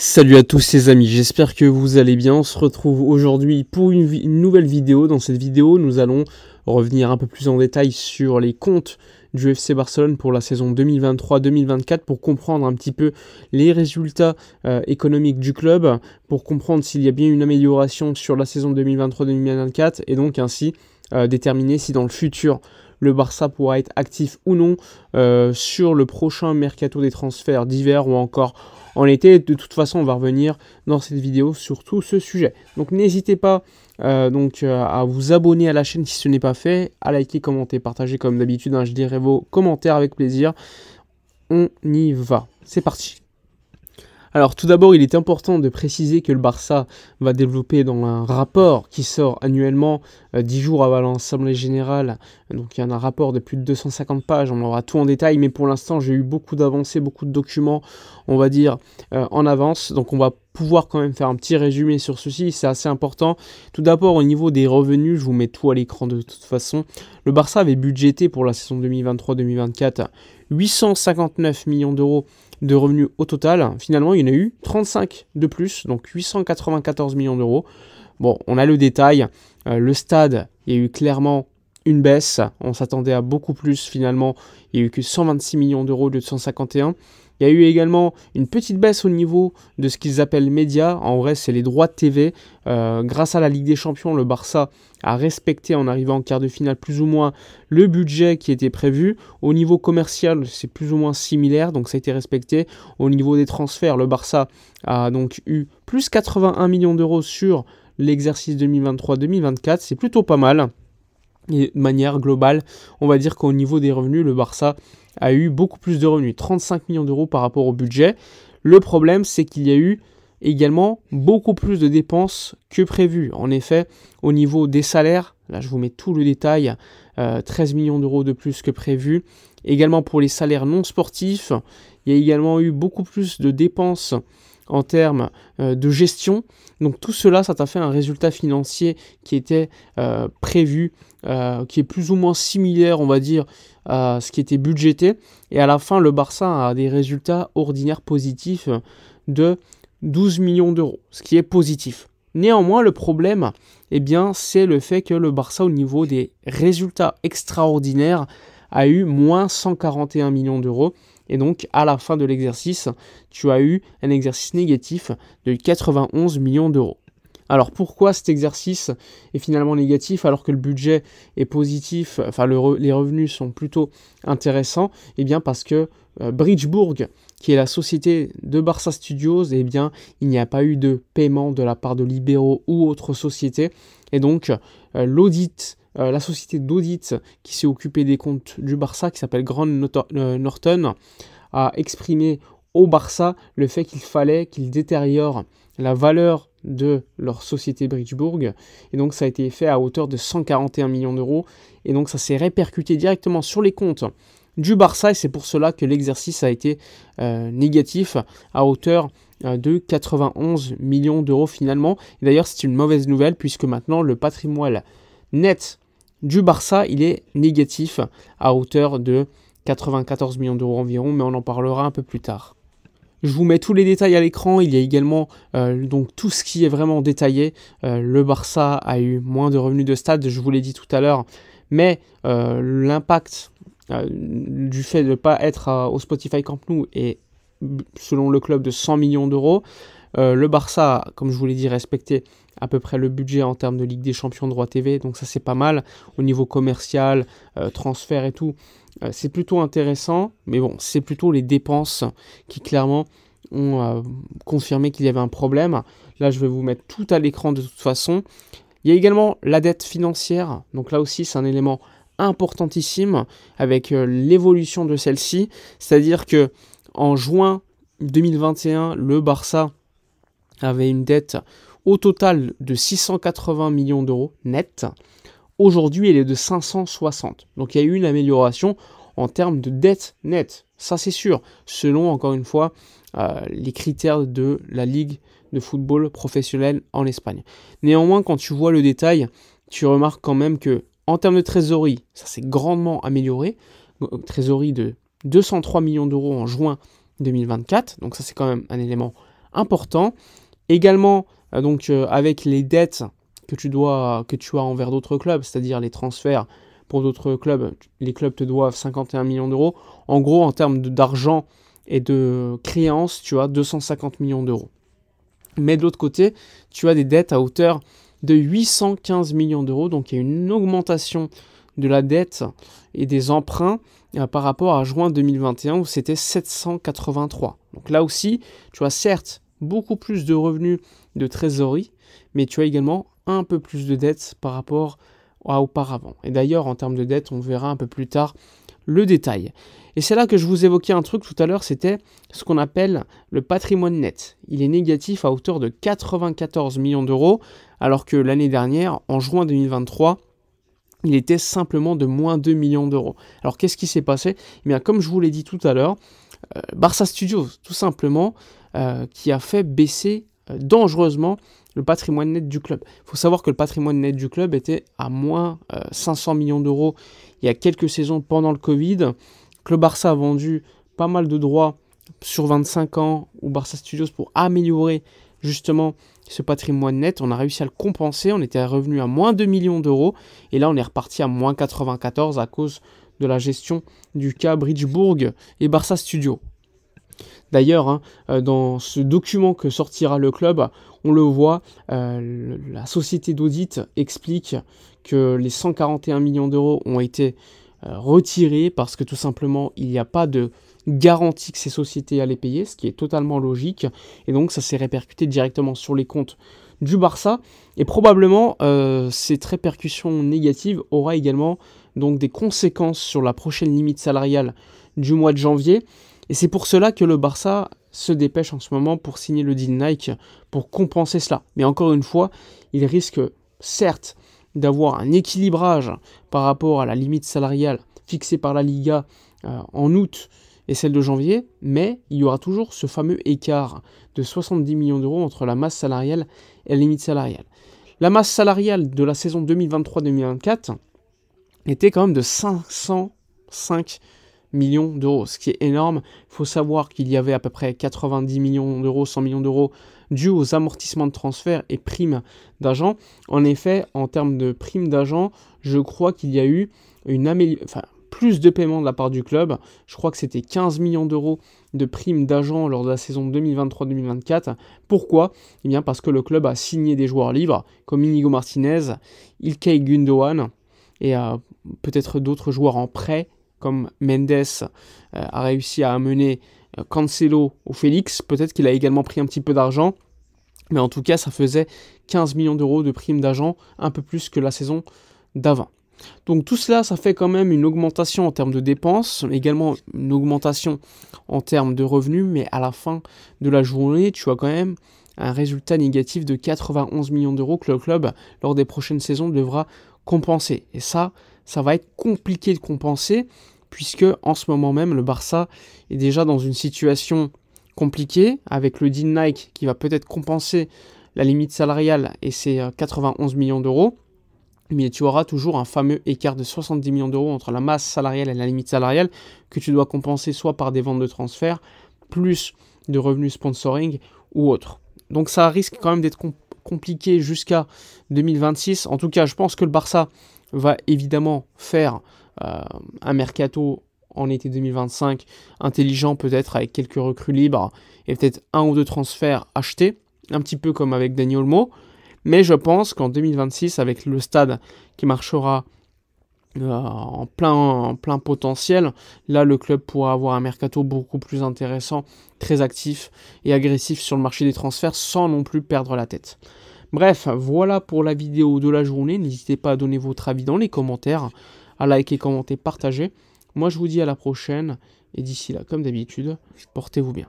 Salut à tous les amis, j'espère que vous allez bien. On se retrouve aujourd'hui pour une nouvelle vidéo. Dans cette vidéo, nous allons revenir un peu plus en détail sur les comptes du FC Barcelone pour la saison 2023-2024 pour comprendre un petit peu les résultats économiques du club, pour comprendre s'il y a bien une amélioration sur la saison 2023-2024 et donc ainsi déterminer si dans le futur le Barça pourra être actif ou non sur le prochain mercato des transferts d'hiver ou encore en été. De toute façon, on va revenir dans cette vidéo sur tout ce sujet. Donc n'hésitez pas à vous abonner à la chaîne si ce n'est pas fait, à liker, commenter, partager comme d'habitude. Je lirai vos commentaires avec plaisir. On y va. C'est parti. Alors tout d'abord, il est important de préciser que le Barça va développer dans un rapport qui sort annuellement 10 jours avant l'Assemblée Générale. Donc il y a un rapport de plus de 250 pages, on aura tout en détail, mais pour l'instant j'ai eu beaucoup d'avancées, beaucoup de documents, on va dire, en avance. Donc on va pouvoir quand même faire un petit résumé sur ceci, c'est assez important. Tout d'abord au niveau des revenus, je vous mets tout à l'écran de toute façon. Le Barça avait budgété pour la saison 2023-2024 859 millions d'euros de revenus au total. Finalement, il y en a eu 35 de plus, donc 894 millions d'euros. Bon, on a le détail. Le stade, il y a eu clairement une baisse. On s'attendait à beaucoup plus finalement. Il n'y a eu que 126 millions d'euros de 151. Il y a eu également une petite baisse au niveau de ce qu'ils appellent médias. En vrai, c'est les droits de TV. Grâce à la Ligue des Champions, le Barça a respecté en arrivant en quart de finale plus ou moins le budget qui était prévu. Au niveau commercial, c'est plus ou moins similaire, donc ça a été respecté. Au niveau des transferts, le Barça a donc eu plus 81 millions d'euros sur l'exercice 2023-2024. C'est plutôt pas mal. Et de manière globale, on va dire qu'au niveau des revenus, le Barça a eu beaucoup plus de revenus, 35 millions d'euros par rapport au budget. Le problème, c'est qu'il y a eu également beaucoup plus de dépenses que prévu. En effet, au niveau des salaires, là je vous mets tout le détail, 13 millions d'euros de plus que prévu. Également pour les salaires non sportifs, il y a également eu beaucoup plus de dépenses en termes de gestion. Donc tout cela, ça t'a fait un résultat financier qui était prévu, qui est plus ou moins similaire, on va dire, à ce qui était budgété. Et à la fin, le Barça a des résultats ordinaires positifs de 12 millions d'euros, ce qui est positif. Néanmoins, le problème, eh bien, c'est le fait que le Barça, au niveau des résultats extraordinaires, a eu moins 141 millions d'euros. Et donc, à la fin de l'exercice, tu as eu un exercice négatif de 91 millions d'euros. Alors, pourquoi cet exercice est finalement négatif alors que le budget est positif, enfin les revenus sont plutôt intéressants? Eh bien, parce que Bridgebourg, qui est la société de Barça Studios, eh bien, il n'y a pas eu de paiement de la part de libéraux ou autres sociétés. Et donc, la société d'audit qui s'est occupée des comptes du Barça, qui s'appelle Grant Norton, a exprimé au Barça le fait qu'il fallait qu'ils détériorent la valeur de leur société Bridgebourg. Et donc ça a été fait à hauteur de 141 millions d'euros. Et donc ça s'est répercuté directement sur les comptes du Barça. Et c'est pour cela que l'exercice a été négatif à hauteur de 91 millions d'euros finalement. Et d'ailleurs c'est une mauvaise nouvelle puisque maintenant le patrimoine net du Barça, il est négatif à hauteur de 94 millions d'euros environ, mais on en parlera un peu plus tard. Je vous mets tous les détails à l'écran. Il y a également donc tout ce qui est vraiment détaillé. Le Barça a eu moins de revenus de stade, je vous l'ai dit tout à l'heure, mais l'impact du fait de ne pas être au Spotify Camp Nou est, selon le club, de 100 millions d'euros. Le Barça a, comme je vous l'ai dit, respecté à peu près le budget en termes de Ligue des Champions, droit TV, donc ça c'est pas mal. Au niveau commercial, transfert et tout, c'est plutôt intéressant, mais bon, c'est plutôt les dépenses qui clairement ont confirmé qu'il y avait un problème. Là, je vais vous mettre tout à l'écran de toute façon. Il y a également la dette financière, donc là aussi c'est un élément importantissime avec l'évolution de celle-ci, c'est-à-dire que en juin 2021, le Barça avait une dette au total de 680 millions d'euros net. Aujourd'hui, elle est de 560. Donc il y a eu une amélioration en termes de dette nette. Ça c'est sûr, selon encore une fois les critères de la Ligue de football professionnel en Espagne. Néanmoins, quand tu vois le détail, tu remarques quand même que en termes de trésorerie, ça s'est grandement amélioré. Trésorerie de 203 millions d'euros en juin 2024. Donc ça c'est quand même un élément important. Également, avec les dettes que tu as envers d'autres clubs, c'est-à-dire les transferts pour d'autres clubs, les clubs te doivent 51 millions d'euros. En gros, en termes d'argent et de créances, tu as 250 millions d'euros. Mais de l'autre côté, tu as des dettes à hauteur de 815 millions d'euros. Donc, il y a une augmentation de la dette et des emprunts par rapport à juin 2021 où c'était 783. Donc là aussi, tu as certes beaucoup plus de revenus de trésorerie, mais tu as également un peu plus de dettes par rapport à auparavant. Et d'ailleurs, en termes de dettes, on verra un peu plus tard le détail. Et c'est là que je vous évoquais un truc tout à l'heure, c'était ce qu'on appelle le patrimoine net. Il est négatif à hauteur de 94 millions d'euros, alors que l'année dernière, en juin 2023, il était simplement de moins 2 millions d'euros. Alors qu'est-ce qui s'est passé? Eh bien, comme je vous l'ai dit tout à l'heure, Barça Studios, tout simplement, qui a fait baisser dangereusement le patrimoine net du club. Il faut savoir que le patrimoine net du club était à moins 500 millions d'euros il y a quelques saisons pendant le Covid. Que le Barça a vendu pas mal de droits sur 25 ans au Barça Studios pour améliorer justement ce patrimoine net. On a réussi à le compenser, on était revenu à moins 2 millions d'euros et là on est reparti à moins 94 à cause de la gestion du cas Bridgebourg et Barça Studios. D'ailleurs, dans ce document que sortira le club, on le voit, la société d'audit explique que les 141 millions d'euros ont été retirés parce que tout simplement, il n'y a pas de garantie que ces sociétés allaient payer, ce qui est totalement logique. Et donc, ça s'est répercuté directement sur les comptes du Barça. Et probablement, cette répercussion négative aura également donc, des conséquences sur la prochaine limite salariale du mois de janvier. Et c'est pour cela que le Barça se dépêche en ce moment pour signer le deal Nike pour compenser cela. Mais encore une fois, il risque certes d'avoir un équilibrage par rapport à la limite salariale fixée par la Liga en août et celle de janvier, mais il y aura toujours ce fameux écart de 70 millions d'euros entre la masse salariale et la limite salariale. La masse salariale de la saison 2023-2024 était quand même de 505 millions d'euros, ce qui est énorme. Il faut savoir qu'il y avait à peu près 90 millions d'euros, 100 millions d'euros dus aux amortissements de transfert et primes d'agents. En effet, en termes de primes d'agents, je crois qu'il y a eu plus de paiements de la part du club. Je crois que c'était 15 millions d'euros de primes d'agents lors de la saison 2023-2024. Pourquoi? Eh bien parce que le club a signé des joueurs libres comme Inigo Martinez, Ilkay Gundogan et peut-être d'autres joueurs en prêt comme Mendes a réussi à amener Cancelo au Félix. Peut-être qu'il a également pris un petit peu d'argent. Mais en tout cas, ça faisait 15 millions d'euros de primes d'agent, un peu plus que la saison d'avant. Donc tout cela, ça fait quand même une augmentation en termes de dépenses, également une augmentation en termes de revenus. Mais à la fin de la journée, tu as quand même un résultat négatif de 91 millions d'euros que le club, lors des prochaines saisons, devra compenser. Et ça va être compliqué de compenser, puisque en ce moment même, le Barça est déjà dans une situation compliquée, avec le deal Nike qui va peut-être compenser la limite salariale et ses 91 millions d'euros, mais tu auras toujours un fameux écart de 70 millions d'euros entre la masse salariale et la limite salariale, que tu dois compenser soit par des ventes de transfert, plus de revenus sponsoring ou autre. Donc ça risque quand même d'être compliqué jusqu'à 2026. En tout cas, je pense que le Barça va évidemment faire un mercato en été 2025 intelligent, peut-être avec quelques recrues libres et peut-être un ou deux transferts achetés, un petit peu comme avec Dani Olmo. Mais je pense qu'en 2026, avec le stade qui marchera en plein potentiel, là le club pourra avoir un mercato beaucoup plus intéressant, très actif et agressif sur le marché des transferts sans non plus perdre la tête. Bref, voilà pour la vidéo de la journée. N'hésitez pas à donner votre avis dans les commentaires, à liker, commenter, partager. Moi je vous dis à la prochaine et d'ici là, comme d'habitude, portez-vous bien.